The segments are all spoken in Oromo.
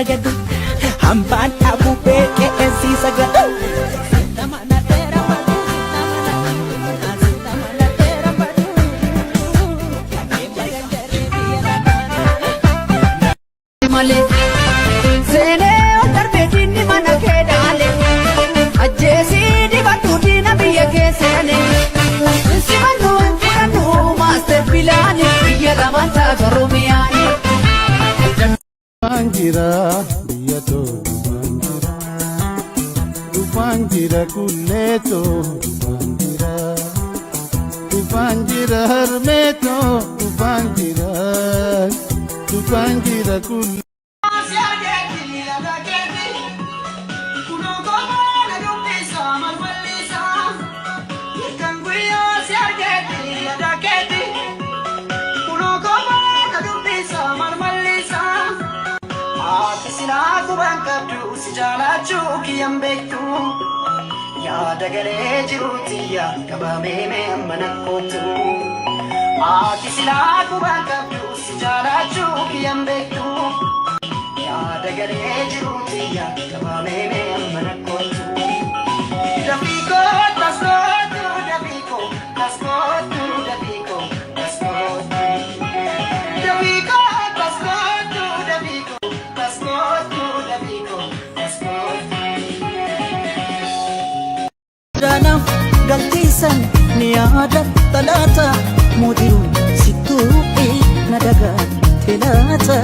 ragadu hambaan dhaabuu beekee eessiisa gadhu. Seenee darbee diinni mana kee dhaale ajjeesii dibadhu diina biyya kee seene simannuu fudhannuu maaster bilaani biyya lamaan taatu Oromiyaani. Dufangira biyya too dufangira kulleeto dufangira harmeeto dufangira kulleeto. Yaada galee jiruuti yaa qabamee mee mana kootu. Ati silaa qubaan qabdu si jaalachuu kiyyaan beektu. Yaada galee jiruuti yaa qabamee mee mana kootu. Dafiikoo taskootu dafiikoo taskootu dafiikoo taskootu. Dafiikoo taskootu dafiikoo taskootu dafiikoo taskootu. Danam galtiisan ni yaada talaata mudiru situu'i nadaga telaata.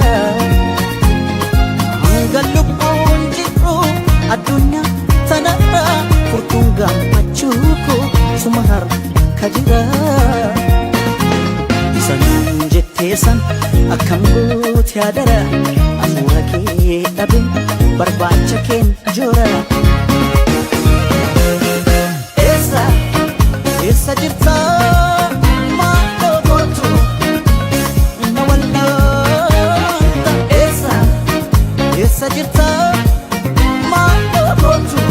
Hanga lubbuun jiru addunyaa tanarra furtuun gammachuuko suma harka jira. Isan jetteesan akkam goote yaadara afuura kee dhabe barbaacha keen joora. Esa jirta maal gootu na wallaata. Esa jirta maal gootu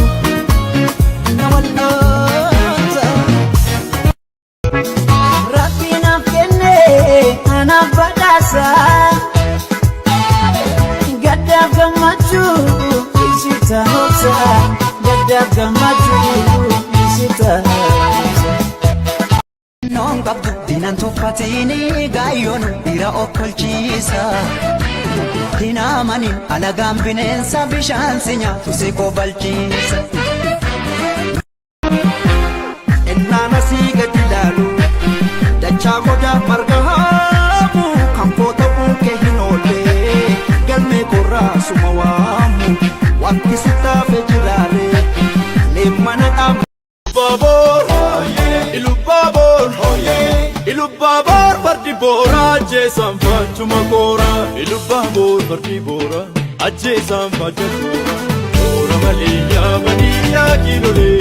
na wallaata. Rabbi naaf kenne anaaf badhaasa gaddaaf gammachuu ibsita hoobsa gaddaaf gammachuu ibsita. Non qabdu diinan tuffatini gaayyoon dhiira okkolchiisa. Hinaamanin alagaan bineensa bishaan si nyaatu si kobalchiisa. Ennaana sii gadi laalu dachaa godaa marga haamu kan koota buukee hin oolle galmee korraa suma waamu wanti si taafe jiraare leemmana dhaamu. Ilubbaabor fardi boora ajjeesaan faachuma koora. Ilubbaabor fardi boora ajjeesaan faachuma koora. Boora malee yaamanii yaa kiilolee.